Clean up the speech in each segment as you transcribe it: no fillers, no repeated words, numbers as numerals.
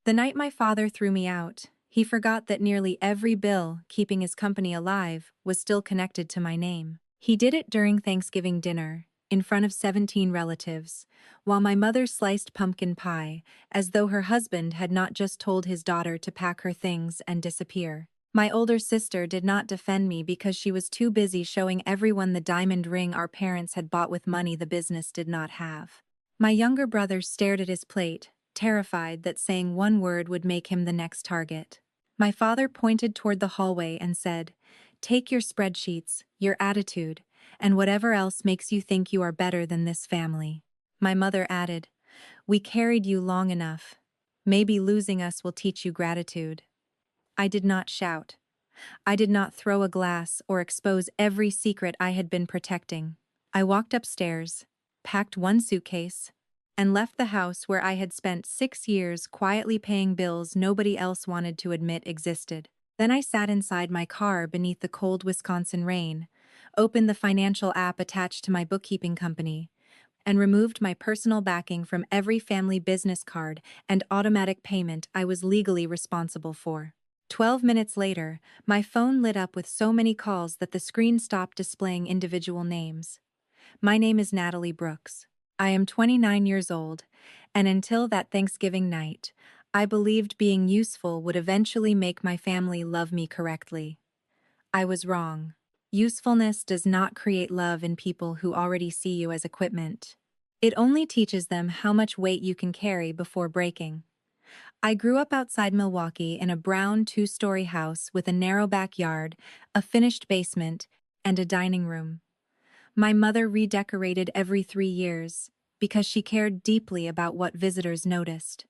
The night my father threw me out, he forgot that nearly every bill keeping his company alive was still connected to my name. He did it during Thanksgiving dinner, in front of 17 relatives, while my mother sliced pumpkin pie, as though her husband had not just told his daughter to pack her things and disappear. My older sister did not defend me because she was too busy showing everyone the diamond ring our parents had bought with money the business did not have. My younger brother stared at his plate, terrified that saying one word would make him the next target. My father pointed toward the hallway and said, "Take your spreadsheets, your attitude, and whatever else makes you think you are better than this family." My mother added, "We carried you long enough. Maybe losing us will teach you gratitude." I did not shout. I did not throw a glass or expose every secret I had been protecting. I walked upstairs, packed one suitcase, and left the house where I had spent 6 years quietly paying bills nobody else wanted to admit existed. Then I sat inside my car beneath the cold Wisconsin rain, opened the financial app attached to my bookkeeping company, and removed my personal backing from every family business card and automatic payment I was legally responsible for. 12 minutes later, my phone lit up with so many calls that the screen stopped displaying individual names. My name is Natalie Brooks. I am 29 years old, and until that Thanksgiving night, I believed being useful would eventually make my family love me correctly. I was wrong. Usefulness does not create love in people who already see you as equipment. It only teaches them how much weight you can carry before breaking. I grew up outside Milwaukee in a brown two-story house with a narrow backyard, a finished basement, and a dining room. My mother redecorated every 3 years because she cared deeply about what visitors noticed.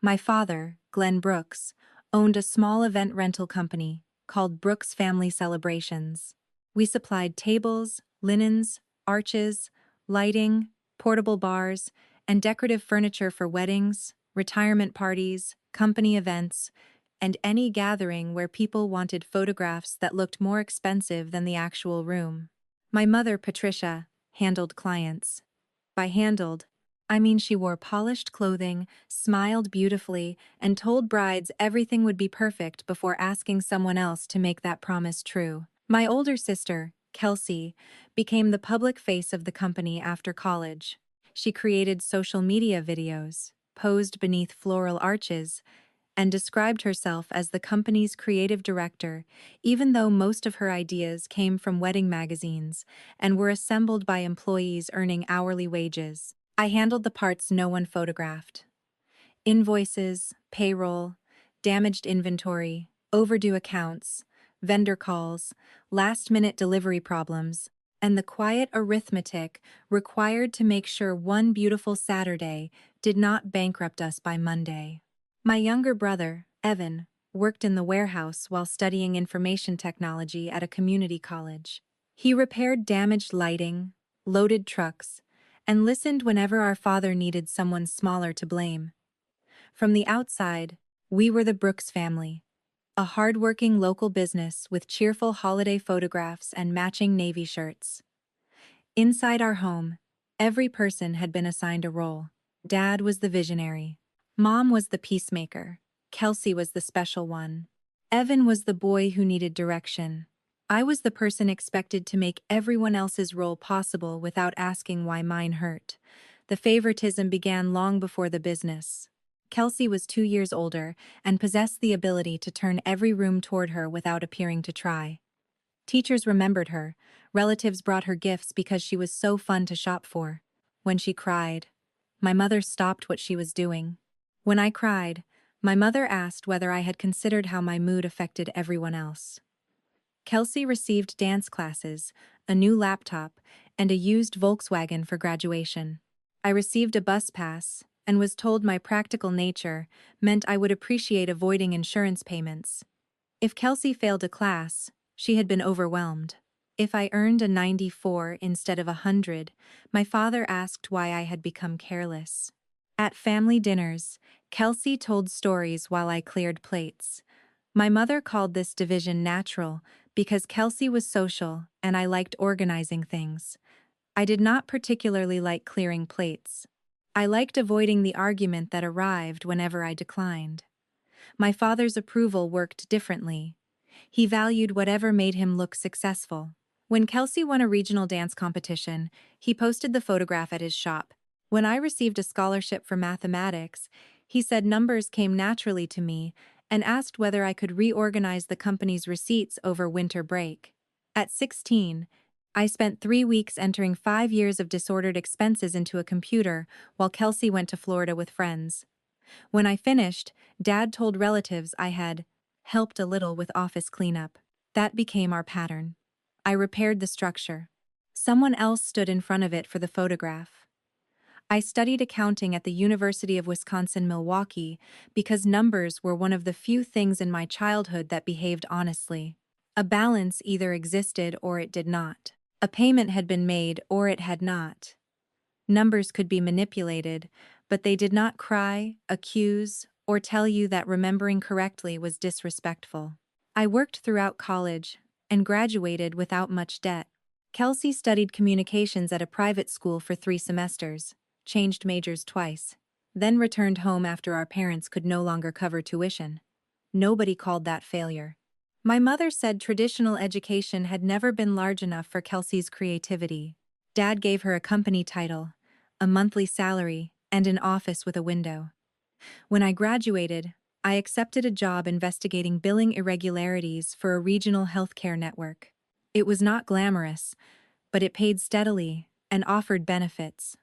My father, Glenn Brooks, owned a small event rental company called Brooks Family Celebrations. We supplied tables, linens, arches, lighting, portable bars, and decorative furniture for weddings, retirement parties, company events, and any gathering where people wanted photographs that looked more expensive than the actual room. My mother, Patricia, handled clients. By handled, I mean she wore polished clothing, smiled beautifully, and told brides everything would be perfect before asking someone else to make that promise true. My older sister, Kelsey, became the public face of the company after college. She created social media videos, posed beneath floral arches, and described herself as the company's creative director, even though most of her ideas came from wedding magazines and were assembled by employees earning hourly wages. I handled the parts no one photographed: invoices, payroll, damaged inventory, overdue accounts, vendor calls, last-minute delivery problems, and the quiet arithmetic required to make sure one beautiful Saturday did not bankrupt us by Monday. My younger brother, Evan, worked in the warehouse while studying information technology at a community college. He repaired damaged lighting, loaded trucks, and listened whenever our father needed someone smaller to blame. From the outside, we were the Brooks family, a hard-working local business with cheerful holiday photographs and matching navy shirts. Inside our home, every person had been assigned a role. Dad was the visionary. Mom was the peacemaker. Kelsey was the special one. Evan was the boy who needed direction. I was the person expected to make everyone else's role possible without asking why mine hurt. The favoritism began long before the business. Kelsey was 2 years older and possessed the ability to turn every room toward her without appearing to try. Teachers remembered her. Relatives brought her gifts because she was so fun to shop for. When she cried, my mother stopped what she was doing. When I cried, my mother asked whether I had considered how my mood affected everyone else. Kelsey received dance classes, a new laptop, and a used Volkswagen for graduation. I received a bus pass and was told my practical nature meant I would appreciate avoiding insurance payments. If Kelsey failed a class, she had been overwhelmed. If I earned a 94 instead of 100, my father asked why I had become careless. At family dinners, Kelsey told stories while I cleared plates. My mother called this division natural because Kelsey was social and I liked organizing things. I did not particularly like clearing plates. I liked avoiding the argument that arrived whenever I declined. My father's approval worked differently. He valued whatever made him look successful. When Kelsey won a regional dance competition, he posted the photograph at his shop. When I received a scholarship for mathematics, he said numbers came naturally to me and asked whether I could reorganize the company's receipts over winter break. At 16, I spent 3 weeks entering 5 years of disordered expenses into a computer while Kelsey went to Florida with friends. When I finished, Dad told relatives I had helped a little with office cleanup. That became our pattern. I repaired the structure. Someone else stood in front of it for the photograph. I studied accounting at the University of Wisconsin-Milwaukee because numbers were one of the few things in my childhood that behaved honestly. A balance either existed or it did not. A payment had been made or it had not. Numbers could be manipulated, but they did not cry, accuse, or tell you that remembering correctly was disrespectful. I worked throughout college and graduated without much debt. Kelsey studied communications at a private school for 3 semesters, changed majors twice, then returned home after our parents could no longer cover tuition. Nobody called that failure. My mother said traditional education had never been large enough for Kelsey's creativity. Dad gave her a company title, a monthly salary, and an office with a window. When I graduated, I accepted a job investigating billing irregularities for a regional healthcare network. It was not glamorous, but it paid steadily and offered benefits.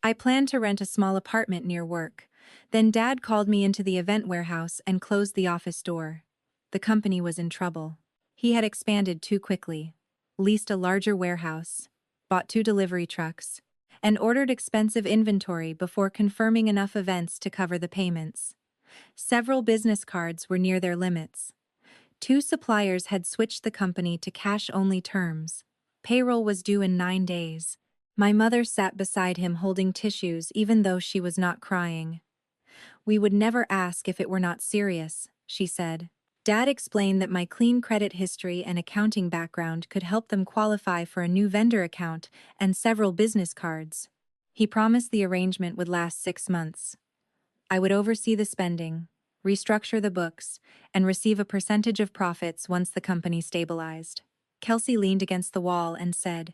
I planned to rent a small apartment near work. Then Dad called me into the event warehouse and closed the office door. The company was in trouble. He had expanded too quickly, leased a larger warehouse, bought 2 delivery trucks, and ordered expensive inventory before confirming enough events to cover the payments. Several business cards were near their limits. 2 suppliers had switched the company to cash-only terms. Payroll was due in 9 days. My mother sat beside him holding tissues even though she was not crying. "We would never ask if it were not serious," she said. Dad explained that my clean credit history and accounting background could help them qualify for a new vendor account and several business cards. He promised the arrangement would last 6 months. I would oversee the spending, restructure the books, and receive a percentage of profits once the company stabilized. Kelsey leaned against the wall and said,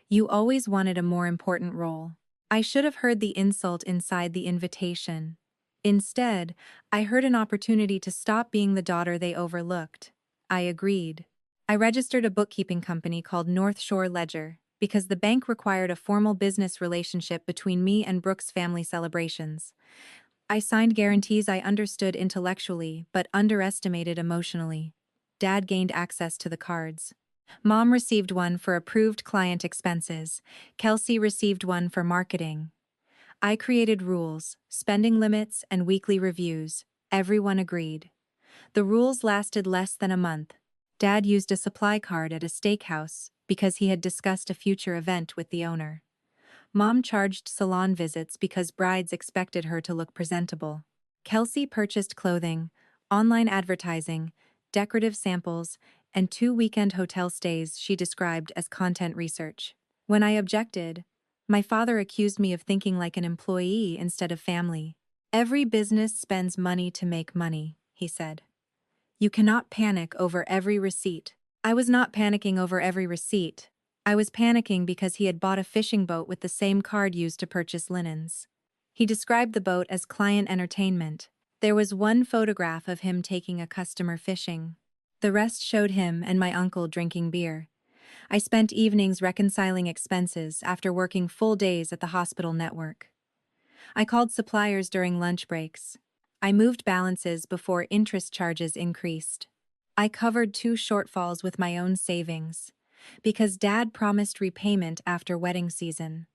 "You always wanted a more important role." I should have heard the insult inside the invitation. Instead, I heard an opportunity to stop being the daughter they overlooked. I agreed. I registered a bookkeeping company called North Shore Ledger because the bank required a formal business relationship between me and Brooks' family celebrations. I signed guarantees I understood intellectually but underestimated emotionally. Dad gained access to the cards. Mom received one for approved client expenses. Kelsey received one for marketing. I created rules, spending limits, and weekly reviews. Everyone agreed. The rules lasted less than a month. Dad used a supply card at a steakhouse because he had discussed a future event with the owner. Mom charged salon visits because brides expected her to look presentable. Kelsey purchased clothing, online advertising, decorative samples, and 2 weekend hotel stays she described as content research. When I objected, my father accused me of thinking like an employee instead of family. "Every business spends money to make money," he said. "You cannot panic over every receipt." I was not panicking over every receipt. I was panicking because he had bought a fishing boat with the same card used to purchase linens. He described the boat as client entertainment. There was one photograph of him taking a customer fishing. The rest showed him and my uncle drinking beer. I spent evenings reconciling expenses after working full days at the hospital network. I called suppliers during lunch breaks. I moved balances before interest charges increased. I covered 2 shortfalls with my own savings, because Dad promised repayment after wedding season.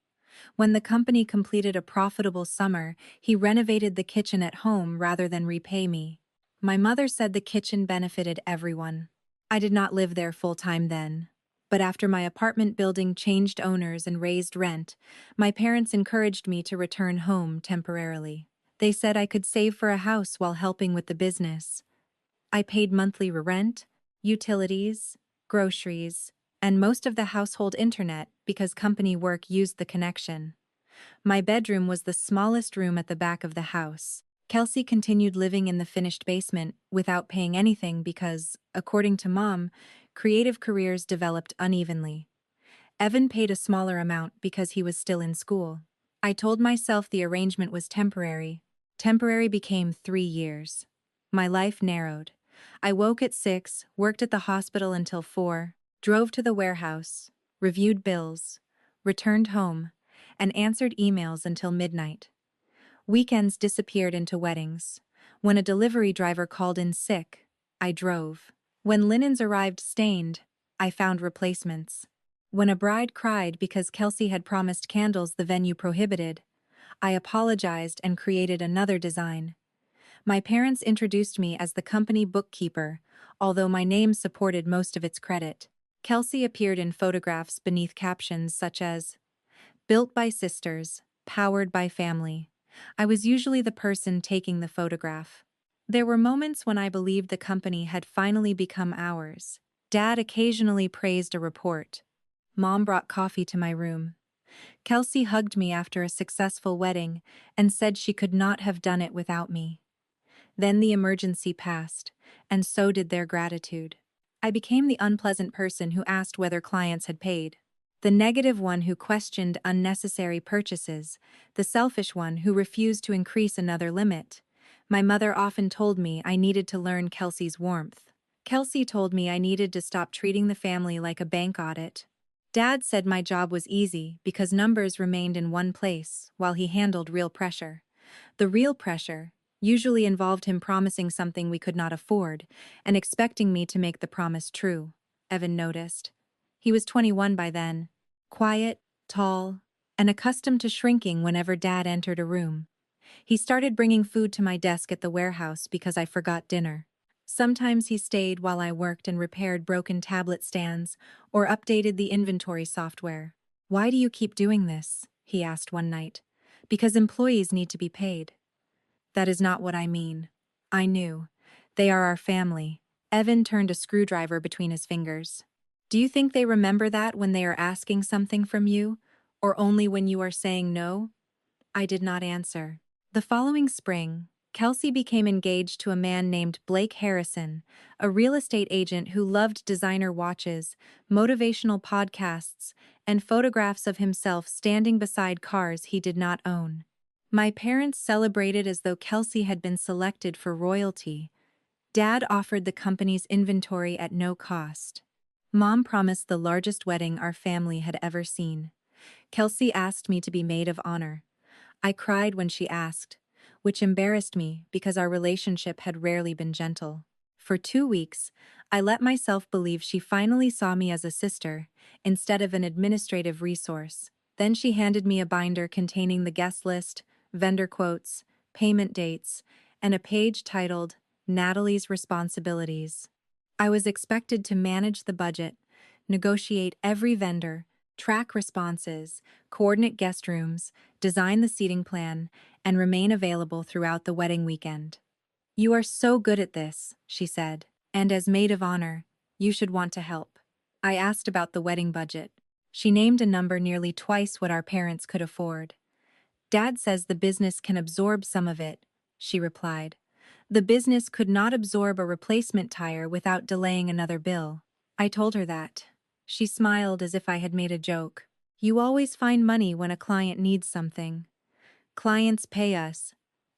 When the company completed a profitable summer, he renovated the kitchen at home rather than repay me. My mother said the kitchen benefited everyone. I did not live there full-time then. But after my apartment building changed owners and raised rent, my parents encouraged me to return home temporarily. They said I could save for a house while helping with the business. I paid monthly rent, utilities, groceries, and most of the household internet because company work used the connection. My bedroom was the smallest room at the back of the house. Kelsey continued living in the finished basement without paying anything because, according to Mom, creative careers developed unevenly. Evan paid a smaller amount because he was still in school. I told myself the arrangement was temporary. Temporary became 3 years. My life narrowed. I woke at 6, worked at the hospital until 4, drove to the warehouse, reviewed bills, returned home, and answered emails until midnight. Weekends disappeared into weddings. When a delivery driver called in sick, I drove. When linens arrived stained, I found replacements. When a bride cried because Kelsey had promised candles the venue prohibited, I apologized and created another design. My parents introduced me as the company bookkeeper, although my name supported most of its credit. Kelsey appeared in photographs beneath captions such as, "Built by sisters, powered by family." I was usually the person taking the photograph. There were moments when I believed the company had finally become ours. Dad occasionally praised a report. Mom brought coffee to my room. Kelsey hugged me after a successful wedding and said she could not have done it without me. Then the emergency passed, and so did their gratitude. I became the unpleasant person who asked whether clients had paid. The negative one who questioned unnecessary purchases, the selfish one who refused to increase another limit. My mother often told me I needed to learn Kelsey's warmth. Kelsey told me I needed to stop treating the family like a bank audit. Dad said my job was easy because numbers remained in one place while he handled real pressure. The real pressure usually involved him promising something we could not afford and expecting me to make the promise true, Evan noticed. He was 21 by then, quiet, tall, and accustomed to shrinking whenever Dad entered a room. He started bringing food to my desk at the warehouse because I forgot dinner. Sometimes he stayed while I worked and repaired broken tablet stands or updated the inventory software. "Why do you keep doing this?" he asked one night. "Because employees need to be paid." "That is not what I mean." I knew. "They are our family." Evan turned a screwdriver between his fingers. "Do you think they remember that when they are asking something from you, or only when you are saying no?" I did not answer. The following spring, Kelsey became engaged to a man named Blake Harrison, a real estate agent who loved designer watches, motivational podcasts, and photographs of himself standing beside cars he did not own. My parents celebrated as though Kelsey had been selected for royalty. Dad offered the company's inventory at no cost. Mom promised the largest wedding our family had ever seen. Kelsey asked me to be maid of honor. I cried when she asked, which embarrassed me because our relationship had rarely been gentle. For 2 weeks, I let myself believe she finally saw me as a sister, instead of an administrative resource. Then she handed me a binder containing the guest list, vendor quotes, payment dates, and a page titled, "Natalie's Responsibilities." I was expected to manage the budget, negotiate every vendor, track responses, coordinate guest rooms, design the seating plan, and remain available throughout the wedding weekend. "You are so good at this," she said, "and as maid of honor, you should want to help." I asked about the wedding budget. She named a number nearly twice what our parents could afford. "Dad says the business can absorb some of it," she replied. "The business could not absorb a replacement tire without delaying another bill." I told her that. She smiled as if I had made a joke. "You always find money when a client needs something." "Clients pay us.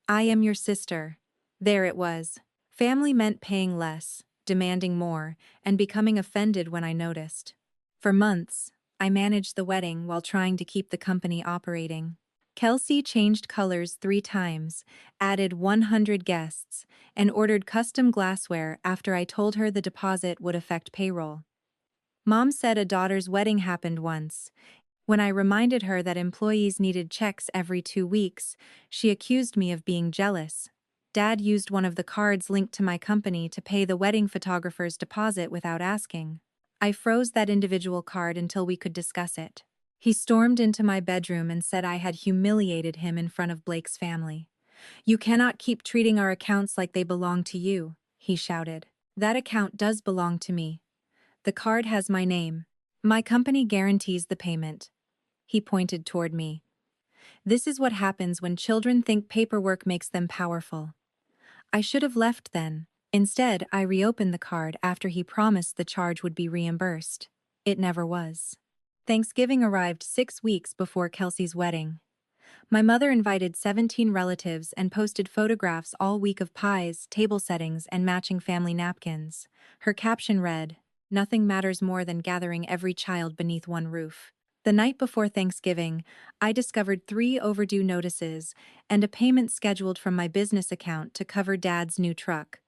I am your sister." There it was. Family meant paying less, demanding more, and becoming offended when I noticed. For months, I managed the wedding while trying to keep the company operating. Kelsey changed colors 3 times, added 100 guests, and ordered custom glassware after I told her the deposit would affect payroll. Mom said a daughter's wedding happened once. When I reminded her that employees needed checks every 2 weeks, she accused me of being jealous. Dad used one of the cards linked to my company to pay the wedding photographer's deposit without asking. I froze that individual card until we could discuss it. He stormed into my bedroom and said I had humiliated him in front of Blake's family. "You cannot keep treating our accounts like they belong to you," he shouted. "That account does belong to me. The card has my name. My company guarantees the payment." He pointed toward me. This is what happens when children think paperwork makes them powerful. I should have left then. Instead, I reopened the card after he promised the charge would be reimbursed. It never was. Thanksgiving arrived 6 weeks before Kelsey's wedding. My mother invited 17 relatives and posted photographs all week of pies, table settings, and matching family napkins. Her caption read, "Nothing matters more than gathering every child beneath one roof." The night before Thanksgiving, I discovered 3 overdue notices and a payment scheduled from my business account to cover Dad's new truck.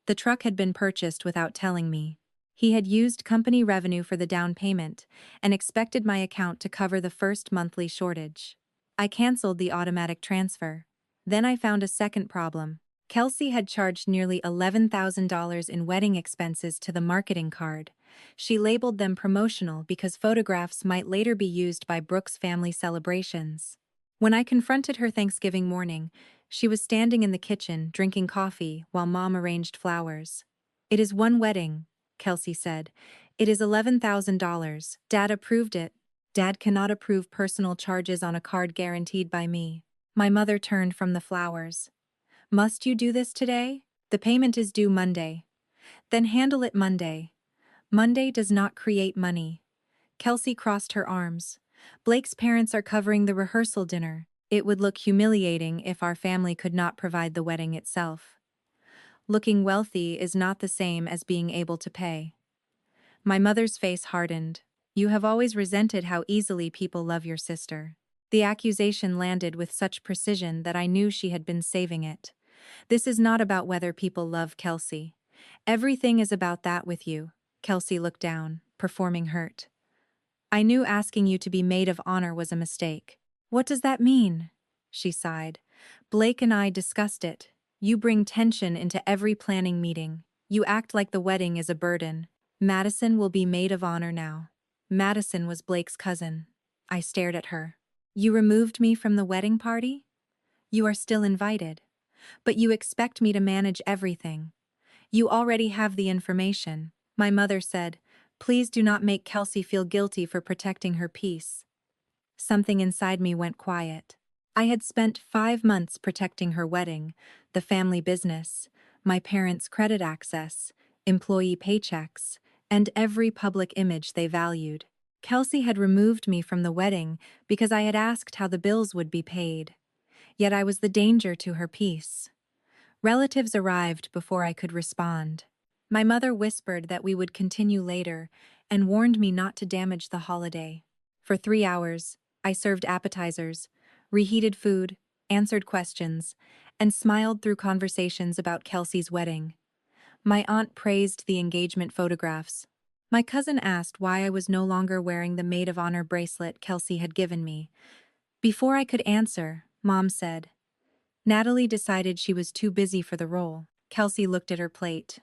The truck had been purchased without telling me. He had used company revenue for the down payment and expected my account to cover the first monthly shortage. I canceled the automatic transfer. Then I found a second problem. Kelsey had charged nearly $11,000 in wedding expenses to the marketing card. She labeled them promotional because photographs might later be used by Brooks' family celebrations. When I confronted her Thanksgiving morning, she was standing in the kitchen drinking coffee while Mom arranged flowers. "It is one wedding," Kelsey said. "It is $11,000. Dad approved it." "Dad cannot approve personal charges on a card guaranteed by me." My mother turned from the flowers. "Must you do this today? The payment is due Monday." "Then handle it Monday." "Monday does not create money." Kelsey crossed her arms. "Blake's parents are covering the rehearsal dinner. It would look humiliating if our family could not provide the wedding itself." Looking wealthy is not the same as being able to pay. My mother's face hardened. "You have always resented how easily people love your sister." The accusation landed with such precision that I knew she had been saving it. "This is not about whether people love Kelsey. Everything is about that with you." Kelsey looked down, performing hurt. "I knew asking you to be maid of honor was a mistake." "What does that mean?" She sighed. "Blake and I discussed it. You bring tension into every planning meeting. You act like the wedding is a burden. Madison will be maid of honor now." Madison was Blake's cousin. I stared at her. "You removed me from the wedding party?" "You are still invited. But you expect me to manage everything. You already have the information." My mother said, "Please do not make Kelsey feel guilty for protecting her peace." Something inside me went quiet. I had spent 5 months protecting her wedding, the family business, my parents' credit access, employee paychecks, and every public image they valued. Kelsey had removed me from the wedding because I had asked how the bills would be paid. Yet I was the danger to her peace. Relatives arrived before I could respond. My mother whispered that we would continue later and warned me not to damage the holiday. For 3 hours, I served appetizers, reheated food, answered questions, and smiled through conversations about Kelsey's wedding. My aunt praised the engagement photographs. My cousin asked why I was no longer wearing the maid of honor bracelet Kelsey had given me. Before I could answer, Mom said, "Natalie decided she was too busy for the role." Kelsey looked at her plate.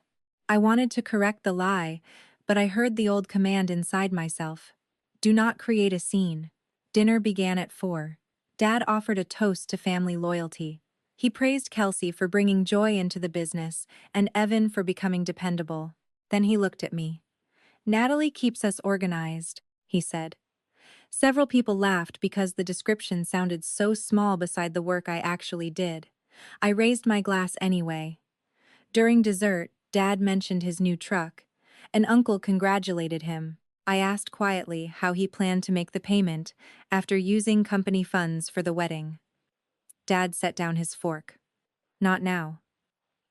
I wanted to correct the lie, but I heard the old command inside myself. "Do not create a scene." Dinner began at 4. Dad offered a toast to family loyalty. He praised Kelsey for bringing joy into the business and Evan for becoming dependable. Then he looked at me. "Natalie keeps us organized," he said. Several people laughed because the description sounded so small beside the work I actually did. I raised my glass anyway. During dessert, Dad mentioned his new truck. An uncle congratulated him. I asked quietly how he planned to make the payment after using company funds for the wedding. Dad set down his fork. "Not now."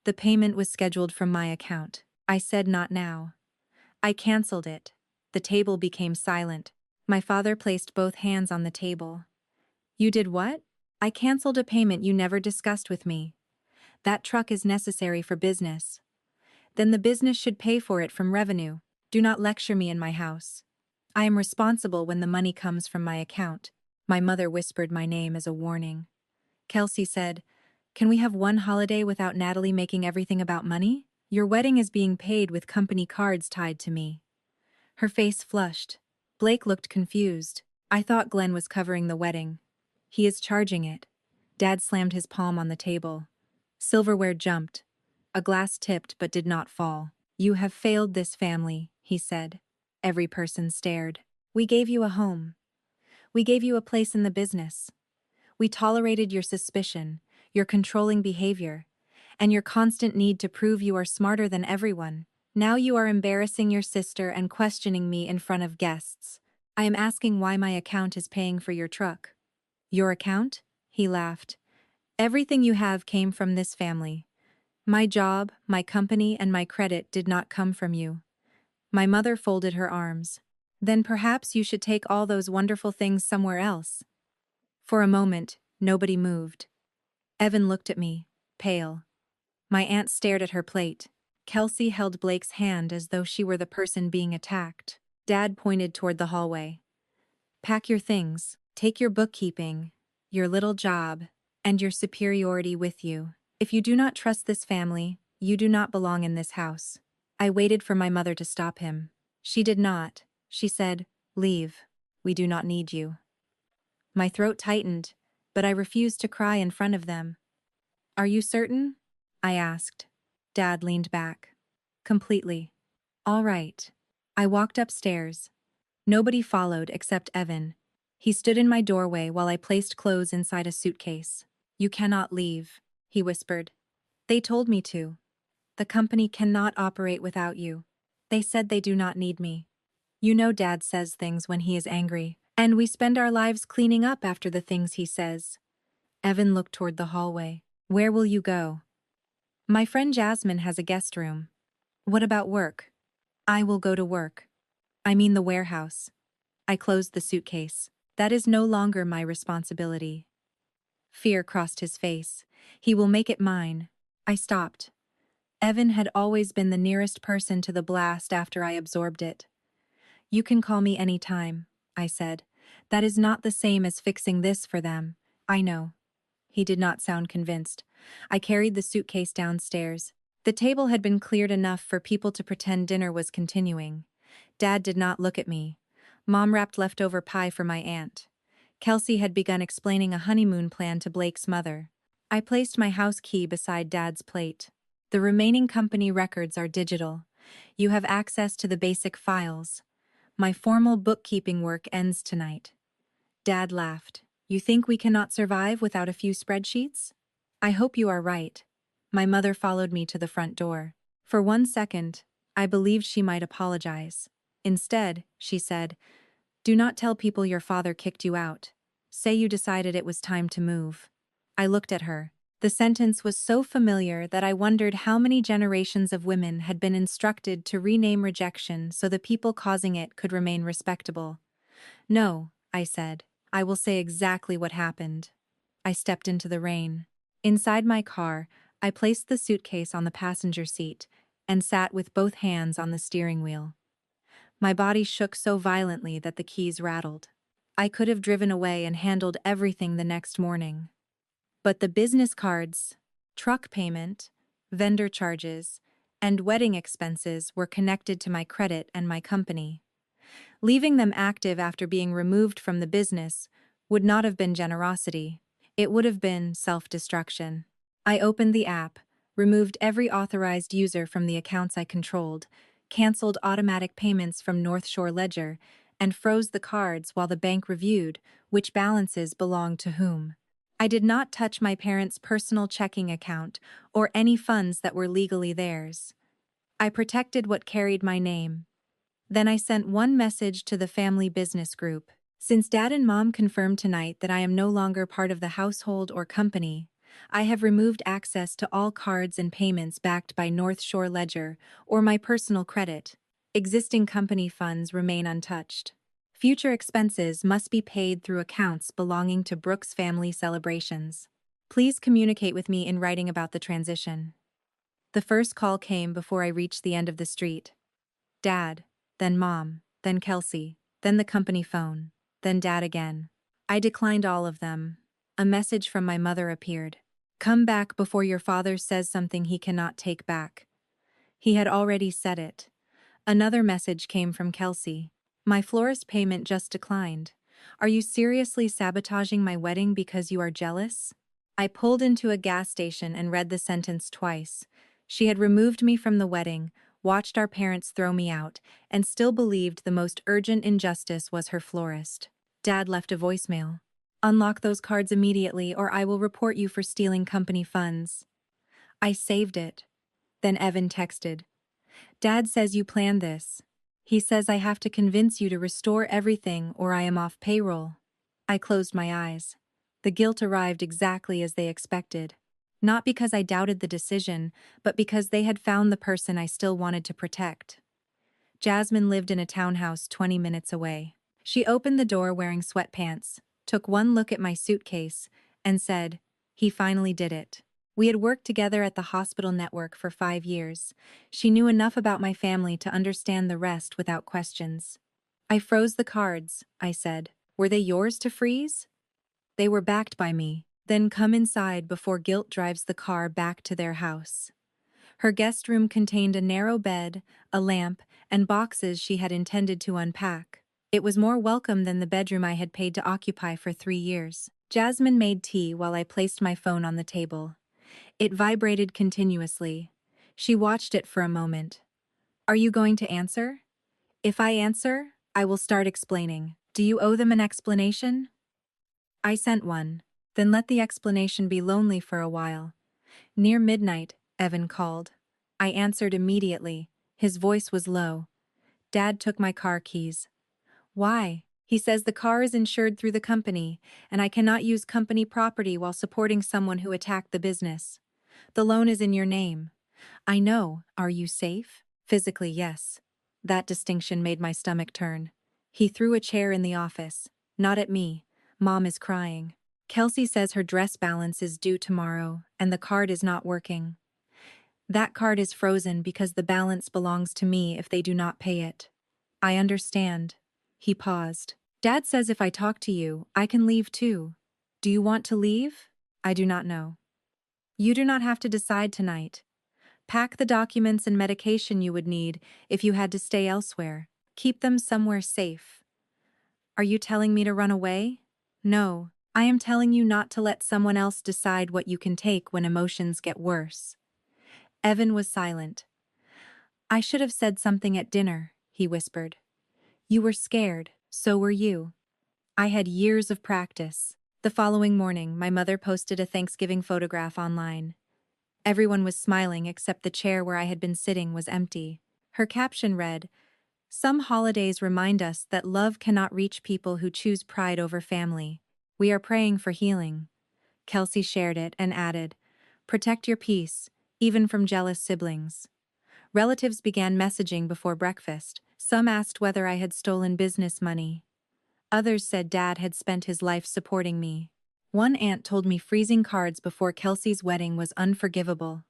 The payment was scheduled from my account. I said not now. I canceled it. The table became silent. My father placed both hands on the table. "You did what?" "I canceled a payment you never discussed with me. That truck is necessary for business. Then the business should pay for it from revenue. Do not lecture me in my house. I am responsible when the money comes from my account." My mother whispered my name as a warning. Kelsey said, "Can we have one holiday without Natalie making everything about money? Your wedding is being paid with company cards tied to me." Her face flushed. Blake looked confused. "I thought Glenn was covering the wedding." "He is charging it." Dad slammed his palm on the table. Silverware jumped. A glass tipped but did not fall. "You have failed this family," he said. Every person stared. "We gave you a home. We gave you a place in the business. We tolerated your suspicion, your controlling behavior, and your constant need to prove you are smarter than everyone. Now you are embarrassing your sister and questioning me in front of guests. I am asking why my account is paying for your truck. Your account? He laughed. Everything you have came from this family. My job, my company, and my credit did not come from you. My mother folded her arms. Then perhaps you should take all those wonderful things somewhere else. For a moment, nobody moved. Evan looked at me, pale. My aunt stared at her plate. Kelsey held Blake's hand as though she were the person being attacked. Dad pointed toward the hallway. Pack your things, take your bookkeeping, your little job, and your superiority with you. If you do not trust this family, you do not belong in this house. I waited for my mother to stop him. She did not. She said, "Leave. We do not need you." My throat tightened, but I refused to cry in front of them. Are you certain? I asked. Dad leaned back. Completely. All right. I walked upstairs. Nobody followed except Evan. He stood in my doorway while I placed clothes inside a suitcase. You cannot leave, he whispered. They told me to. The company cannot operate without you. They said they do not need me. You know Dad says things when he is angry, and we spend our lives cleaning up after the things he says. Evan looked toward the hallway. Where will you go? My friend Jasmine has a guest room. What about work? I will go to work. I mean the warehouse. I closed the suitcase. That is no longer my responsibility. Fear crossed his face. He will make it mine. I stopped. Evan had always been the nearest person to the blast after I absorbed it. You can call me any time, I said. That is not the same as fixing this for them. I know. He did not sound convinced. I carried the suitcase downstairs. The table had been cleared enough for people to pretend dinner was continuing. Dad did not look at me. Mom wrapped leftover pie for my aunt. Kelsey had begun explaining a honeymoon plan to Blake's mother. I placed my house key beside Dad's plate. The remaining company records are digital. You have access to the basic files. My formal bookkeeping work ends tonight. Dad laughed. You think we cannot survive without a few spreadsheets? I hope you are right. My mother followed me to the front door. For 1 second, I believed she might apologize. Instead, she said, do not tell people your father kicked you out. Say you decided it was time to move. I looked at her. The sentence was so familiar that I wondered how many generations of women had been instructed to rename rejection so the people causing it could remain respectable. No, I said. I will say exactly what happened. I stepped into the rain. Inside my car, I placed the suitcase on the passenger seat and sat with both hands on the steering wheel. My body shook so violently that the keys rattled. I could have driven away and handled everything the next morning. But the business cards, truck payment, vendor charges, and wedding expenses were connected to my credit and my company. Leaving them active after being removed from the business would not have been generosity. It would have been self-destruction. I opened the app, removed every authorized user from the accounts I controlled, canceled automatic payments from North Shore Ledger, and froze the cards while the bank reviewed which balances belonged to whom. I did not touch my parents' personal checking account or any funds that were legally theirs. I protected what carried my name. Then I sent one message to the family business group. Since Dad and Mom confirmed tonight that I am no longer part of the household or company, I have removed access to all cards and payments backed by North Shore Ledger or my personal credit. Existing company funds remain untouched. Future expenses must be paid through accounts belonging to Brooks family celebrations. Please communicate with me in writing about the transition. The first call came before I reached the end of the street. Dad, then Mom, then Kelsey, then the company phone, then Dad again. I declined all of them. A message from my mother appeared. Come back before your father says something he cannot take back. He had already said it. Another message came from Kelsey. My florist payment just declined. Are you seriously sabotaging my wedding because you are jealous? I pulled into a gas station and read the sentence twice. She had removed me from the wedding, watched our parents throw me out, and still believed the most urgent injustice was her florist. Dad left a voicemail. Unlock those cards immediately or I will report you for stealing company funds. I saved it. Then Evan texted. Dad says you planned this. He says I have to convince you to restore everything or I am off payroll. I closed my eyes. The guilt arrived exactly as they expected. Not because I doubted the decision, but because they had found the person I still wanted to protect. Jasmine lived in a townhouse 20 minutes away. She opened the door wearing sweatpants, took one look at my suitcase, and said, "He finally did it." We had worked together at the hospital network for 5 years. She knew enough about my family to understand the rest without questions. "I froze the cards," I said. "Were they yours to freeze?" "They were backed by me." "Then come inside before guilt drives the car back to their house." Her guest room contained a narrow bed, a lamp, and boxes she had intended to unpack. It was more welcome than the bedroom I had paid to occupy for 3 years. Jasmine made tea while I placed my phone on the table. It vibrated continuously. She watched it for a moment. "Are you going to answer?" "If I answer, I will start explaining. Do you owe them an explanation?" I sent one. "Then let the explanation be lonely for a while." Near midnight, Evan called. I answered immediately. His voice was low. "Dad took my car keys." "Why?" "He says the car is insured through the company, and I cannot use company property while supporting someone who attacked the business. The loan is in your name." "I know. Are you safe?" "Physically, yes." That distinction made my stomach turn. He threw a chair in the office. "Not at me. Mom is crying. Kelsey says her dress balance is due tomorrow, and the card is not working. That card is frozen because the balance belongs to me if they do not pay it." "I understand." He paused. "Dad says if I talk to you, I can leave too. Do you want to leave?" "I do not know." "You do not have to decide tonight. Pack the documents and medication you would need if you had to stay elsewhere. Keep them somewhere safe." "Are you telling me to run away?" "No, I am telling you not to let someone else decide what you can take when emotions get worse." Evan was silent. "I should have said something at dinner," he whispered. "You were scared, so were you." I had years of practice. The following morning, my mother posted a Thanksgiving photograph online. Everyone was smiling except the chair where I had been sitting was empty. Her caption read, "Some holidays remind us that love cannot reach people who choose pride over family. We are praying for healing." Kelsey shared it and added, "Protect your peace, even from jealous siblings." Relatives began messaging before breakfast. Some asked whether I had stolen business money. Others said Dad had spent his life supporting me. One aunt told me freezing cards before Kelsey's wedding was unforgivable.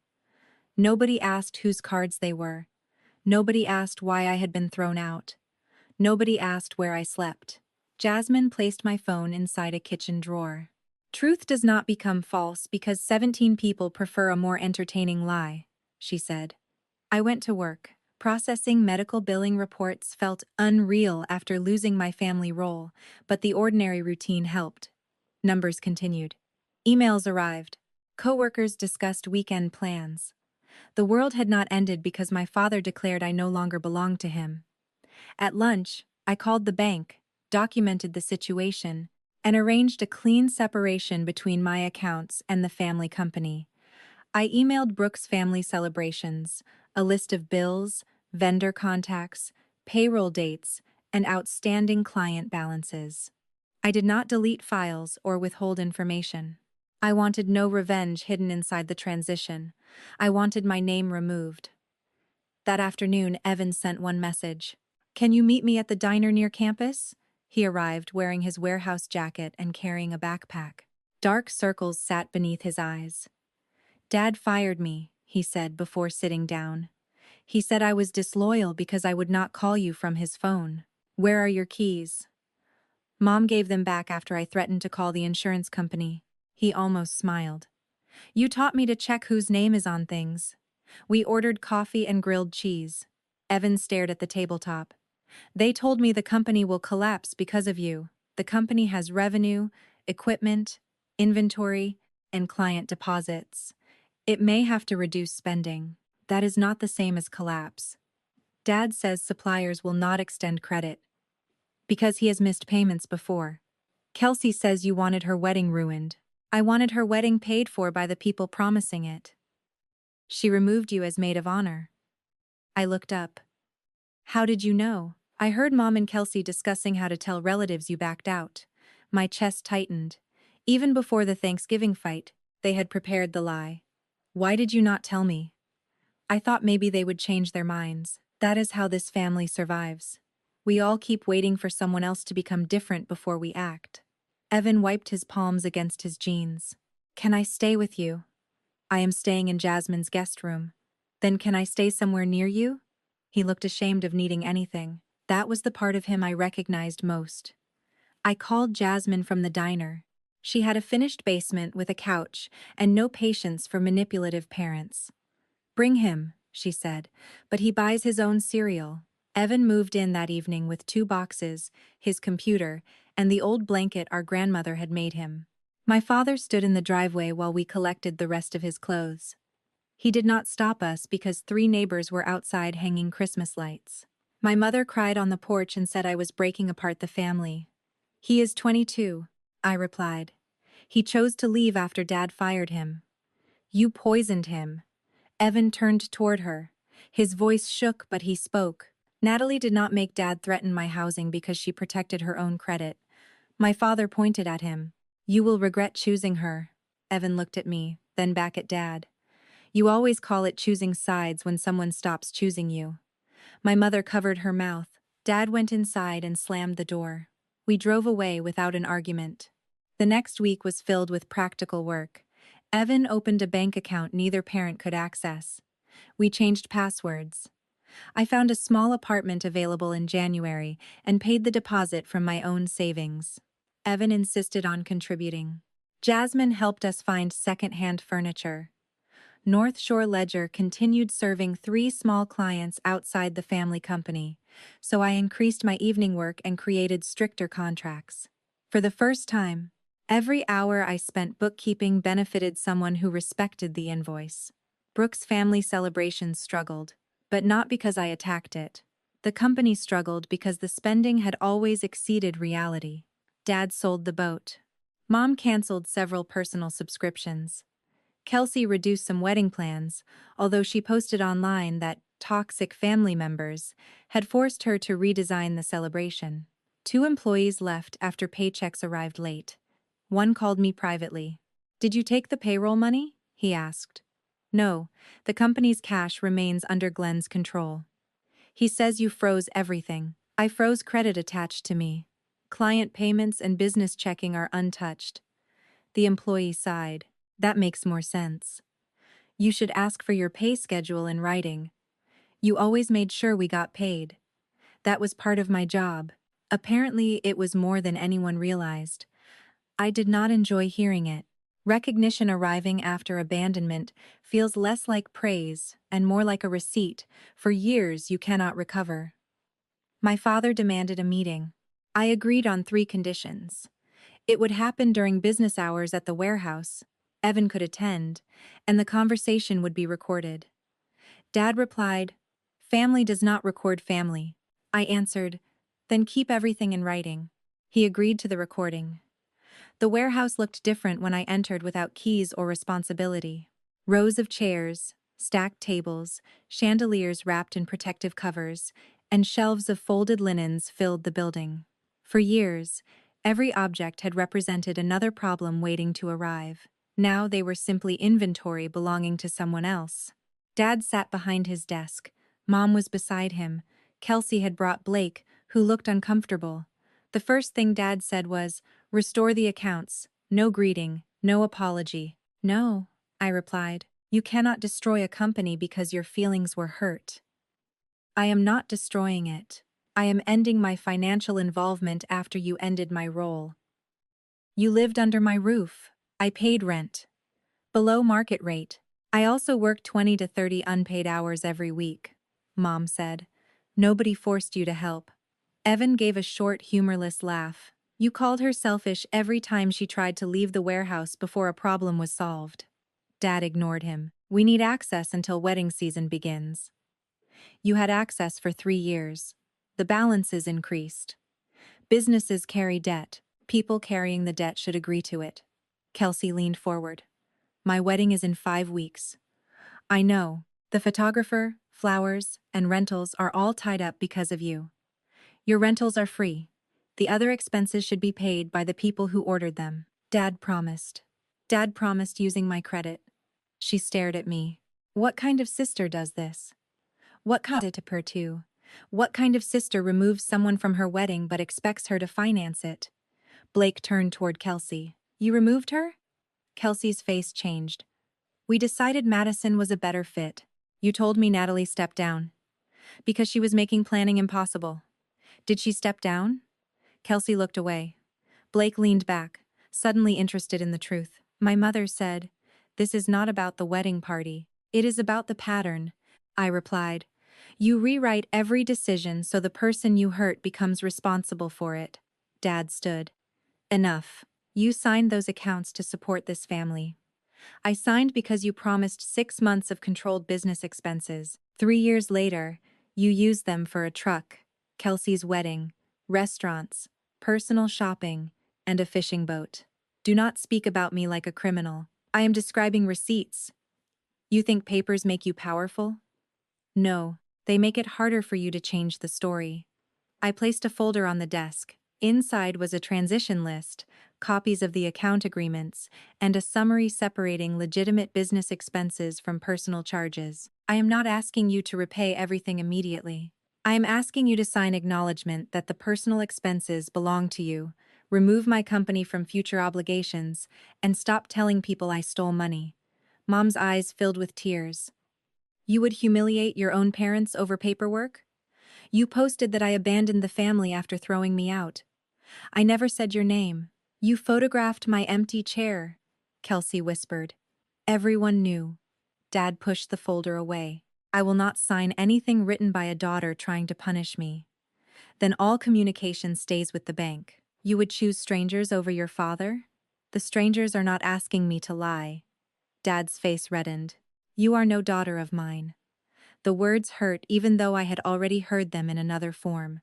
Nobody asked whose cards they were. Nobody asked why I had been thrown out. Nobody asked where I slept. Jasmine placed my phone inside a kitchen drawer. "Truth does not become false because 17 people prefer a more entertaining lie," she said. I went to work. Processing medical billing reports felt unreal after losing my family role, but the ordinary routine helped. Numbers continued. Emails arrived. Coworkers discussed weekend plans. The world had not ended because my father declared I no longer belonged to him. At lunch, I called the bank, documented the situation, and arranged a clean separation between my accounts and the family company. I emailed Brooks' family celebrations, a list of bills, vendor contacts, payroll dates, and outstanding client balances. I did not delete files or withhold information. I wanted no revenge hidden inside the transition. I wanted my name removed. That afternoon, Evan sent one message. "Can you meet me at the diner near campus?" He arrived wearing his warehouse jacket and carrying a backpack. Dark circles sat beneath his eyes. "Dad fired me," he said before sitting down. "He said I was disloyal because I would not call you from his phone. Where are your keys?" "Mom gave them back after I threatened to call the insurance company." He almost smiled. "You taught me to check whose name is on things." We ordered coffee and grilled cheese. Evan stared at the tabletop. "They told me the company will collapse because of you. The company has revenue, equipment, inventory, and client deposits. It may have to reduce spending. That is not the same as collapse. Dad says suppliers will not extend credit because he has missed payments before." Kelsey says you wanted her wedding ruined. I wanted her wedding paid for by the people promising it. She removed you as maid of honor. I looked up. How did you know? I heard Mom and Kelsey discussing how to tell relatives you backed out. My chest tightened. Even before the Thanksgiving fight, they had prepared the lie. Why did you not tell me? I thought maybe they would change their minds. That is how this family survives. We all keep waiting for someone else to become different before we act. Evan wiped his palms against his jeans. Can I stay with you? I am staying in Jasmine's guest room. Then can I stay somewhere near you? He looked ashamed of needing anything. That was the part of him I recognized most. I called Jasmine from the diner. She had a finished basement with a couch and no patience for manipulative parents. Bring him, she said, but he buys his own cereal. Evan moved in that evening with 2 boxes, his computer, and the old blanket our grandmother had made him. My father stood in the driveway while we collected the rest of his clothes. He did not stop us because 3 neighbors were outside hanging Christmas lights. My mother cried on the porch and said I was breaking apart the family. He is 22, I replied. He chose to leave after Dad fired him. You poisoned him. Evan turned toward her. His voice shook, but he spoke. Natalie did not make Dad threaten my housing because she protected her own credit. My father pointed at him. You will regret choosing her. Evan looked at me, then back at Dad. You always call it choosing sides when someone stops choosing you. My mother covered her mouth. Dad went inside and slammed the door. We drove away without an argument. The next week was filled with practical work. Evan opened a bank account neither parent could access. We changed passwords. I found a small apartment available in January and paid the deposit from my own savings. Evan insisted on contributing. Jasmine helped us find second-hand furniture. North Shore Ledger continued serving 3 small clients outside the family company, so I increased my evening work and created stricter contracts. For the first time, every hour I spent bookkeeping benefited someone who respected the invoice. Brooks' family celebrations struggled, but not because I attacked it. The company struggled because the spending had always exceeded reality. Dad sold the boat. Mom canceled several personal subscriptions. Kelsey reduced some wedding plans, although she posted online that toxic family members had forced her to redesign the celebration. 2 employees left after paychecks arrived late. One called me privately. Did you take the payroll money? He asked. No, the company's cash remains under Glenn's control. He says you froze everything. I froze credit attached to me. Client payments and business checking are untouched. The employee sighed. That makes more sense. You should ask for your pay schedule in writing. You always made sure we got paid. That was part of my job. Apparently, it was more than anyone realized. I did not enjoy hearing it. Recognition arriving after abandonment feels less like praise and more like a receipt for years you cannot recover. My father demanded a meeting. I agreed on 3 conditions. It would happen during business hours at the warehouse. Evan could attend, and the conversation would be recorded. Dad replied, "Family does not record family." I answered, "Then keep everything in writing." He agreed to the recording. The warehouse looked different when I entered without keys or responsibility. Rows of chairs, stacked tables, chandeliers wrapped in protective covers, and shelves of folded linens filled the building. For years, every object had represented another problem waiting to arrive. Now they were simply inventory belonging to someone else. Dad sat behind his desk. Mom was beside him. Kelsey had brought Blake, who looked uncomfortable. The first thing Dad said was, "Restore the accounts. No greeting, no apology." "No," I replied. "You cannot destroy a company because your feelings were hurt." "I am not destroying it. I am ending my financial involvement after you ended my role. You lived under my roof. I paid rent. Below market rate. I also worked 20 to 30 unpaid hours every week," Mom said. "Nobody forced you to help." Evan gave a short, humorless laugh. "You called her selfish every time she tried to leave the warehouse before a problem was solved." Dad ignored him. "We need access until wedding season begins." "You had access for 3 years. The balances increased. Businesses carry debt. People carrying the debt should agree to it. Kelsey leaned forward. My wedding is in 5 weeks. I know. The photographer, flowers, and rentals are all tied up because of you. Your rentals are free. The other expenses should be paid by the people who ordered them. Dad promised. Dad promised using my credit. She stared at me. What kind of sister does this? What kind of her too? What kind of sister removes someone from her wedding but expects her to finance it? Blake turned toward Kelsey. You removed her? Kelsey's face changed. We decided Madison was a better fit. You told me Natalie stepped down. Because she was making planning impossible. Did she step down? Kelsey looked away. Blake leaned back, suddenly interested in the truth. My mother said, "This is not about the wedding party. It is about the pattern." I replied, "You rewrite every decision so the person you hurt becomes responsible for it." Dad stood. Enough. You signed those accounts to support this family. I signed because you promised 6 months of controlled business expenses. 3 years later, you used them for a truck, Kelsey's wedding, restaurants, personal shopping, and a fishing boat. Do not speak about me like a criminal. I am describing receipts. You think papers make you powerful? No, they make it harder for you to change the story. I placed a folder on the desk. Inside was a transition list, copies of the account agreements, and a summary separating legitimate business expenses from personal charges. I am not asking you to repay everything immediately. I am asking you to sign acknowledgement that the personal expenses belong to you, remove my company from future obligations, and stop telling people I stole money. Mom's eyes filled with tears. You would humiliate your own parents over paperwork? You posted that I abandoned the family after throwing me out. I never said your name. You photographed my empty chair, Kelsey whispered. Everyone knew. Dad pushed the folder away. I will not sign anything written by a daughter trying to punish me. Then all communication stays with the bank. You would choose strangers over your father? The strangers are not asking me to lie. Dad's face reddened. You are no daughter of mine. The words hurt even though I had already heard them in another form.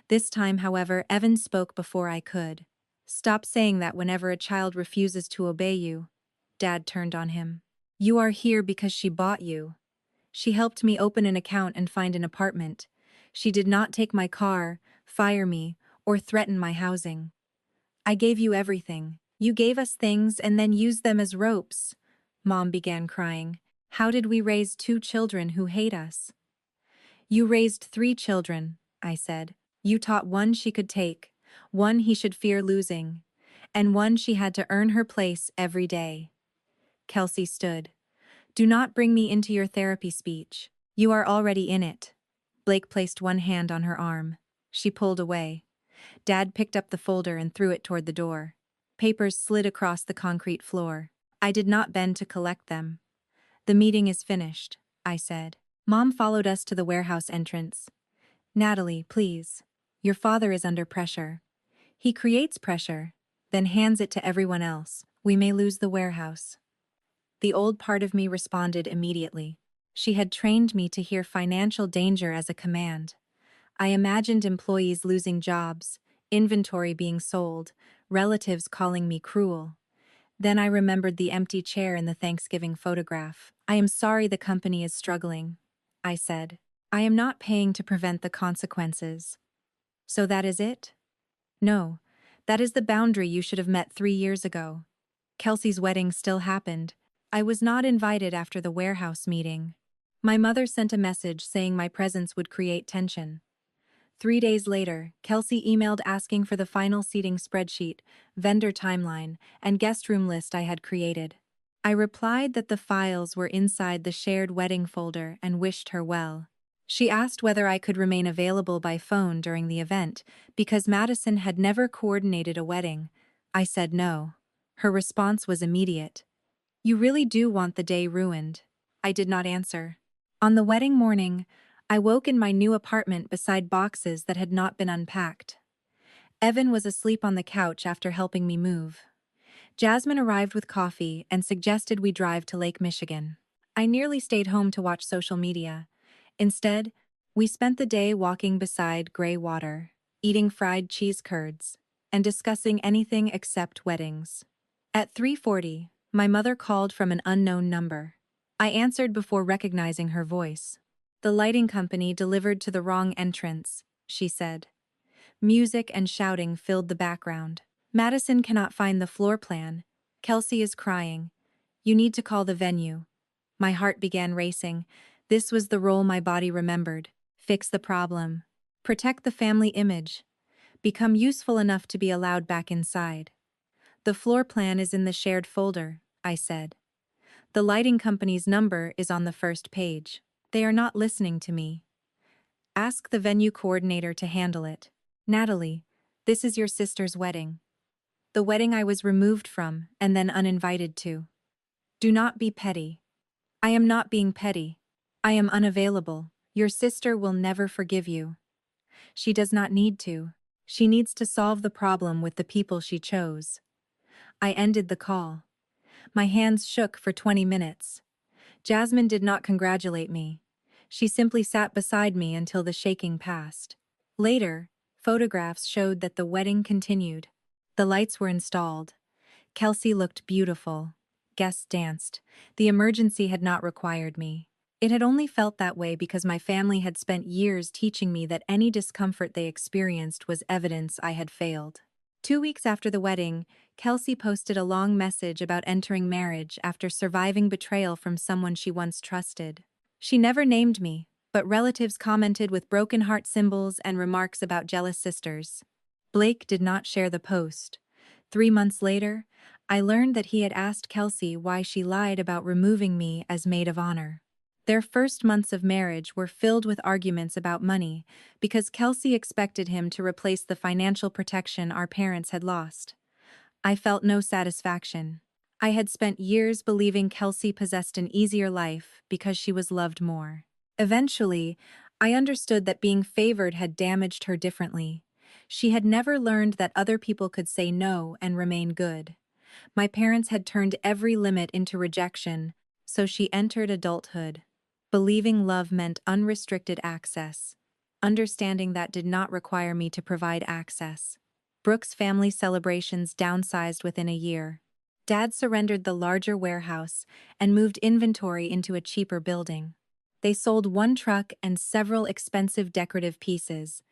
This time, however, Evan spoke before I could. Stop saying that whenever a child refuses to obey you. Dad turned on him. You are here because she bought you. She helped me open an account and find an apartment. She did not take my car, fire me, or threaten my housing. I gave you everything. You gave us things and then used them as ropes. Mom began crying. How did we raise 2 children who hate us? You raised 3 children, I said. You taught one she could take, one he should fear losing, and one she had to earn her place every day. Kelsey stood. Do not bring me into your therapy speech. You are already in it. Blake placed one hand on her arm. She pulled away. Dad picked up the folder and threw it toward the door. Papers slid across the concrete floor. I did not bend to collect them. The meeting is finished, I said. Mom followed us to the warehouse entrance. Natalie, please. Your father is under pressure. He creates pressure, then hands it to everyone else. We may lose the warehouse. The old part of me responded immediately. She had trained me to hear financial danger as a command. I imagined employees losing jobs, inventory being sold, relatives calling me cruel. Then I remembered the empty chair in the Thanksgiving photograph. I am sorry the company is struggling, I said. I am not paying to prevent the consequences. So that is it? No, that is the boundary you should have met 3 years ago. Kelsey's wedding still happened. I was not invited after the warehouse meeting. My mother sent a message saying my presence would create tension. 3 days later, Kelsey emailed asking for the final seating spreadsheet, vendor timeline, and guest room list I had created. I replied that the files were inside the shared wedding folder and wished her well. She asked whether I could remain available by phone during the event because Madison had never coordinated a wedding. I said no. Her response was immediate. You really do want the day ruined. I did not answer. On the wedding morning, I woke in my new apartment beside boxes that had not been unpacked. Evan was asleep on the couch after helping me move. Jasmine arrived with coffee and suggested we drive to Lake Michigan. I nearly stayed home to watch social media. Instead, we spent the day walking beside gray water, eating fried cheese curds. and discussing anything except weddings. At 3:40, my mother called from an unknown number. I answered before recognizing her voice. "The lighting company delivered to the wrong entrance," she said. Music and shouting filled the background. "Madison cannot find the floor plan. Kelsey is crying. You need to call the venue." My heart began racing. This was the role my body remembered. Fix the problem. Protect the family image. Become useful enough to be allowed back inside. "The floor plan is in the shared folder," I said. "The lighting company's number is on the first page. They are not listening to me. Ask the venue coordinator to handle it. Natalie, this is your sister's wedding. The wedding I was removed from and then uninvited to. Do not be petty." "I am not being petty. I am unavailable. Your sister will never forgive you." "She does not need to. She needs to solve the problem with the people she chose." I ended the call. My hands shook for 20 minutes. Jasmine did not congratulate me. She simply sat beside me until the shaking passed. Later, photographs showed that the wedding continued. The lights were installed. Kelsey looked beautiful. Guests danced. The emergency had not required me. It had only felt that way because my family had spent years teaching me that any discomfort they experienced was evidence I had failed. 2 weeks after the wedding, Kelsey posted a long message about entering marriage after surviving betrayal from someone she once trusted. She never named me, but relatives commented with broken heart symbols and remarks about jealous sisters. Blake did not share the post. 3 months later, I learned that he had asked Kelsey why she lied about removing me as maid of honor. Their first months of marriage were filled with arguments about money because Kelsey expected him to replace the financial protection our parents had lost. I felt no satisfaction. I had spent years believing Kelsey possessed an easier life because she was loved more. Eventually, I understood that being favored had damaged her differently. She had never learned that other people could say no and remain good. My parents had turned every limit into rejection, so she entered adulthood, believing love meant unrestricted access. Understanding that did not require me to provide access. Brooks' family celebrations downsized within a year. Dad surrendered the larger warehouse and moved inventory into a cheaper building. They sold one truck and several expensive decorative pieces.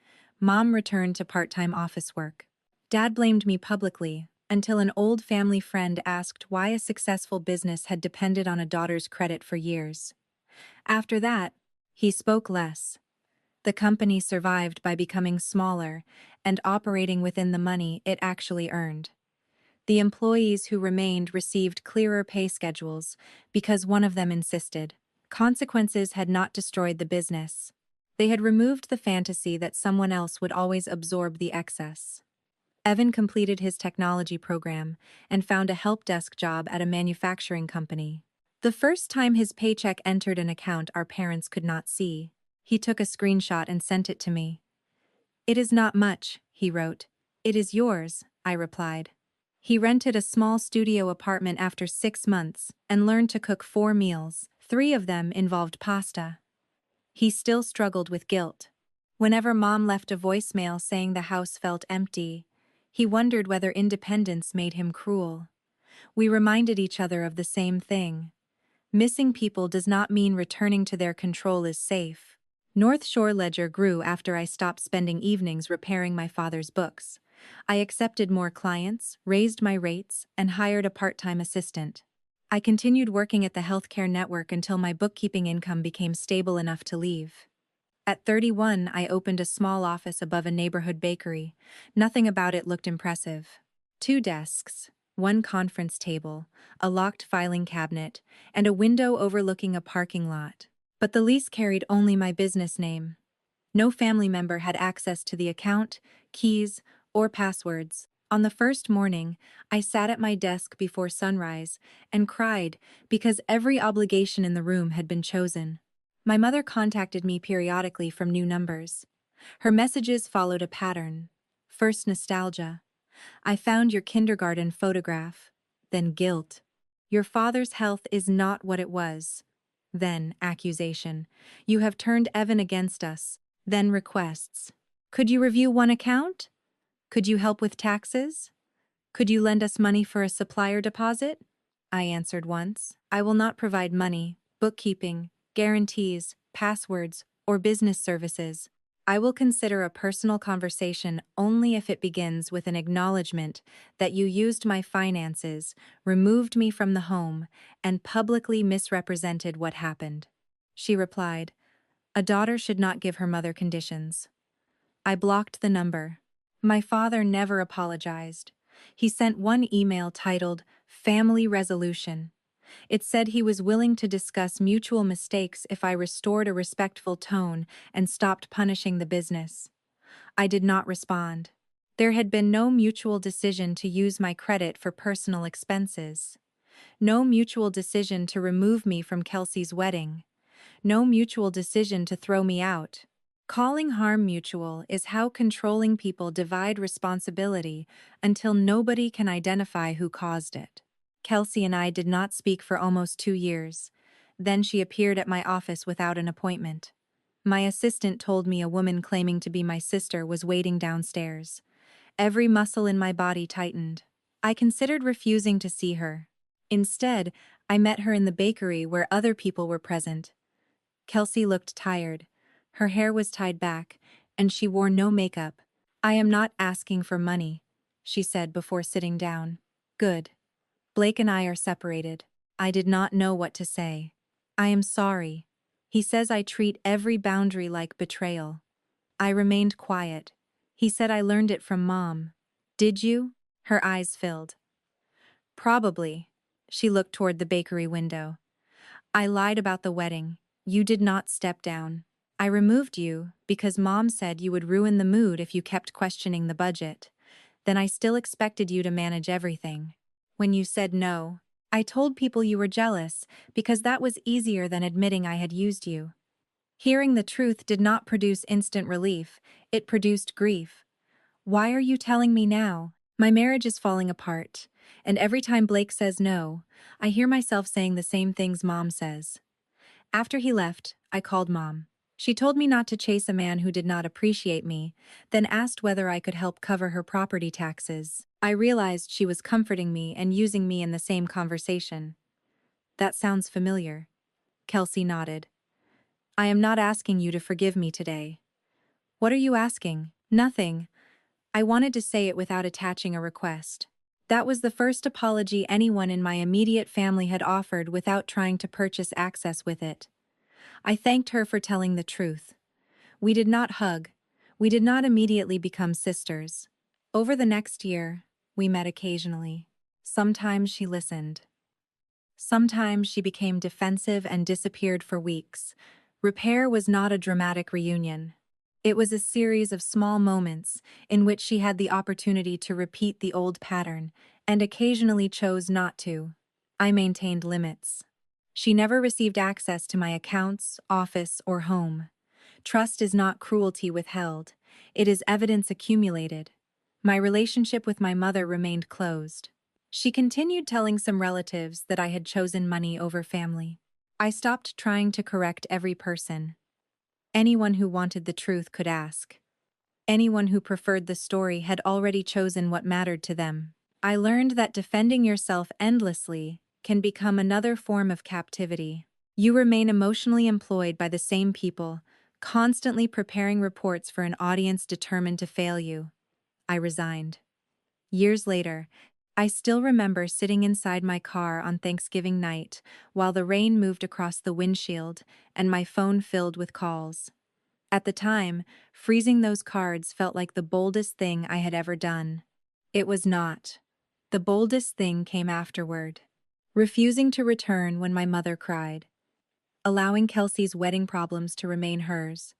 Mom returned to part-time office work. Dad blamed me publicly, until an old family friend asked why a successful business had depended on a daughter's credit for years. After that, he spoke less. The company survived by becoming smaller and operating within the money it actually earned. The employees who remained received clearer pay schedules because one of them insisted. Consequences had not destroyed the business. They had removed the fantasy that someone else would always absorb the excess. Evan completed his technology program and found a help desk job at a manufacturing company. The first time his paycheck entered an account our parents could not see, he took a screenshot and sent it to me. "It is not much," he wrote. "It is yours," I replied. He rented a small studio apartment after 6 months and learned to cook 4 meals. 3 of them involved pasta. He still struggled with guilt. Whenever Mom left a voicemail saying the house felt empty, he wondered whether independence made him cruel. We reminded each other of the same thing. Missing people does not mean returning to their control is safe. North Shore Ledger grew after I stopped spending evenings repairing my father's books. I accepted more clients, raised my rates, and hired a part-time assistant. I continued working at the healthcare network until my bookkeeping income became stable enough to leave. At 31, I opened a small office above a neighborhood bakery. Nothing about it looked impressive. 2 desks, 1 conference table, a locked filing cabinet, and a window overlooking a parking lot. But the lease carried only my business name. No family member had access to the account, keys, or passwords. On the first morning, I sat at my desk before sunrise and cried because every obligation in the room had been chosen. My mother contacted me periodically from new numbers. Her messages followed a pattern. First nostalgia. "I found your kindergarten photograph." Then guilt. "Your father's health is not what it was." Then accusation. "You have turned Evan against us." Then requests. "Could you review one account?" Could you help with taxes? Could you lend us money for a supplier deposit? I answered once. I will not provide money, bookkeeping, guarantees, passwords, or business services. I will consider a personal conversation only if it begins with an acknowledgement that you used my finances, removed me from the home, and publicly misrepresented what happened. She replied, "A daughter should not give her mother conditions." I blocked the number. My father never apologized. He sent one email titled, "Family Resolution." It said he was willing to discuss mutual mistakes if I restored a respectful tone and stopped punishing the business. I did not respond. There had been no mutual decision to use my credit for personal expenses. No mutual decision to remove me from Kelsey's wedding. No mutual decision to throw me out. Calling harm mutual is how controlling people divide responsibility until nobody can identify who caused it. Kelsey and I did not speak for almost 2 years. Then she appeared at my office without an appointment. My assistant told me a woman claiming to be my sister was waiting downstairs. Every muscle in my body tightened. I considered refusing to see her. Instead, I met her in the bakery where other people were present. Kelsey looked tired. Her hair was tied back, and she wore no makeup. "I am not asking for money," she said before sitting down. "Good. Blake and I are separated." I did not know what to say. "I am sorry. He says I treat every boundary like betrayal." I remained quiet. "He said I learned it from Mom." "Did you?" Her eyes filled. "Probably." She looked toward the bakery window. "I lied about the wedding. You did not step down. I removed you because Mom said you would ruin the mood if you kept questioning the budget. Then I still expected you to manage everything. When you said no, I told people you were jealous because that was easier than admitting I had used you." Hearing the truth did not produce instant relief, it produced grief. "Why are you telling me now? My marriage is falling apart, and every time Blake says no, I hear myself saying the same things Mom says." After he left, I called Mom. She told me not to chase a man who did not appreciate me, then asked whether I could help cover her property taxes. I realized she was comforting me and using me in the same conversation. "That sounds familiar." Kelsey nodded. "I am not asking you to forgive me today." "What are you asking?" "Nothing. I wanted to say it without attaching a request." That was the first apology anyone in my immediate family had offered without trying to purchase access with it. I thanked her for telling the truth. We did not hug. We did not immediately become sisters. Over the next year, we met occasionally. Sometimes she listened. Sometimes she became defensive and disappeared for weeks. Repair was not a dramatic reunion. It was a series of small moments in which she had the opportunity to repeat the old pattern and occasionally chose not to. I maintained limits. She never received access to my accounts, office, or home. Trust is not cruelty withheld. It is evidence accumulated. My relationship with my mother remained closed. She continued telling some relatives that I had chosen money over family. I stopped trying to correct every person. Anyone who wanted the truth could ask. Anyone who preferred the story had already chosen what mattered to them. I learned that defending yourself endlessly can become another form of captivity. You remain emotionally employed by the same people, constantly preparing reports for an audience determined to fail you. I resigned. Years later, I still remember sitting inside my car on Thanksgiving night while the rain moved across the windshield and my phone filled with calls. At the time, freezing those cards felt like the boldest thing I had ever done. It was not. The boldest thing came afterward. Refusing to return when my mother cried. Allowing Kelsey's wedding problems to remain hers.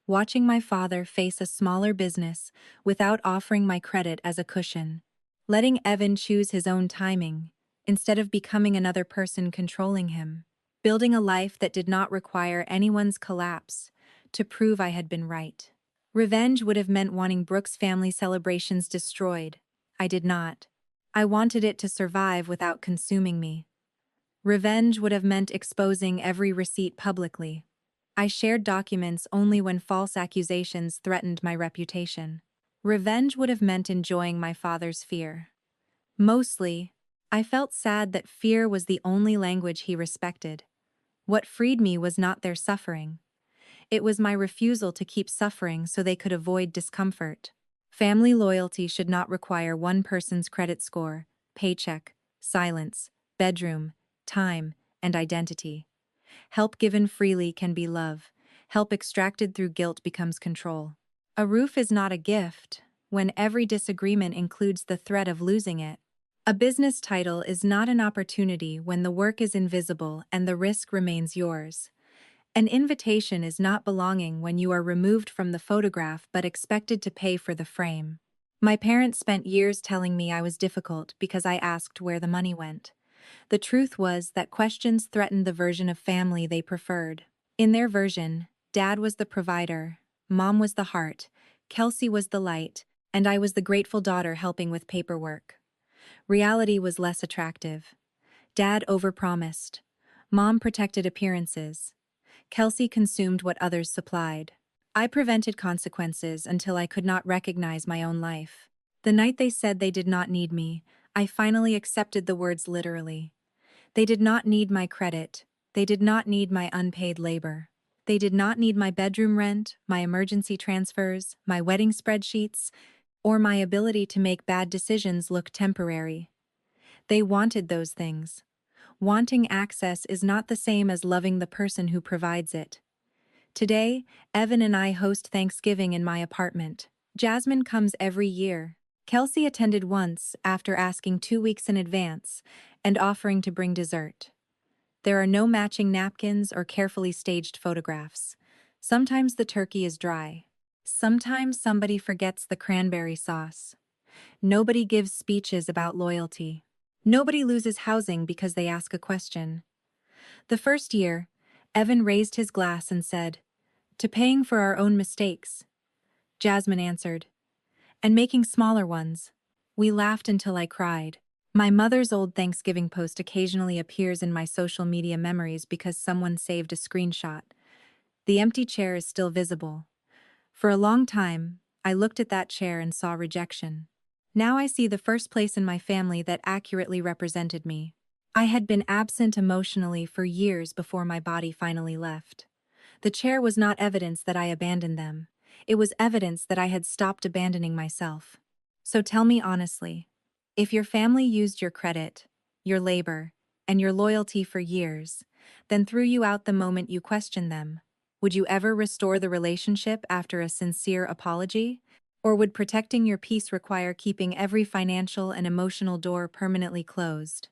Watching my father face a smaller business without offering my credit as a cushion. Letting Evan choose his own timing, instead of becoming another person controlling him. Building a life that did not require anyone's collapse to prove I had been right. Revenge would have meant wanting Brooks' family celebrations destroyed. I did not. I wanted it to survive without consuming me. Revenge would have meant exposing every receipt publicly. I shared documents only when false accusations threatened my reputation. Revenge would have meant enjoying my father's fear. Mostly, I felt sad that fear was the only language he respected. What freed me was not their suffering. It was my refusal to keep suffering so they could avoid discomfort. Family loyalty should not require one person's credit score, paycheck, silence, bedroom, time, and identity. Help given freely can be love. Help extracted through guilt becomes control. A roof is not a gift when every disagreement includes the threat of losing it. A business title is not an opportunity when the work is invisible and the risk remains yours. An invitation is not belonging when you are removed from the photograph but expected to pay for the frame. My parents spent years telling me I was difficult because I asked where the money went. The truth was that questions threatened the version of family they preferred. In their version, Dad was the provider, Mom was the heart, Kelsey was the light, and I was the grateful daughter helping with paperwork. Reality was less attractive. Dad overpromised. Mom protected appearances. Kelsey consumed what others supplied. I prevented consequences until I could not recognize my own life. The night they said they did not need me, I finally accepted the words literally. They did not need my credit. They did not need my unpaid labor. They did not need my bedroom rent, my emergency transfers, my wedding spreadsheets, or my ability to make bad decisions look temporary. They wanted those things. Wanting access is not the same as loving the person who provides it. Today, Evan and I host Thanksgiving in my apartment. Jasmine comes every year. Kelsey attended once after asking 2 weeks in advance and offering to bring dessert. There are no matching napkins or carefully staged photographs. Sometimes the turkey is dry. Sometimes somebody forgets the cranberry sauce. Nobody gives speeches about loyalty. Nobody loses housing because they ask a question. The first year, Evan raised his glass and said, "To paying for our own mistakes." Jasmine answered, "And making smaller ones." We laughed until I cried. My mother's old Thanksgiving post occasionally appears in my social media memories because someone saved a screenshot. The empty chair is still visible. For a long time, I looked at that chair and saw rejection. Now I see the first place in my family that accurately represented me. I had been absent emotionally for years before my body finally left. The chair was not evidence that I abandoned them. It was evidence that I had stopped abandoning myself. So tell me honestly, if your family used your credit, your labor, and your loyalty for years, then threw you out the moment you questioned them, would you ever restore the relationship after a sincere apology? Or would protecting your peace require keeping every financial and emotional door permanently closed?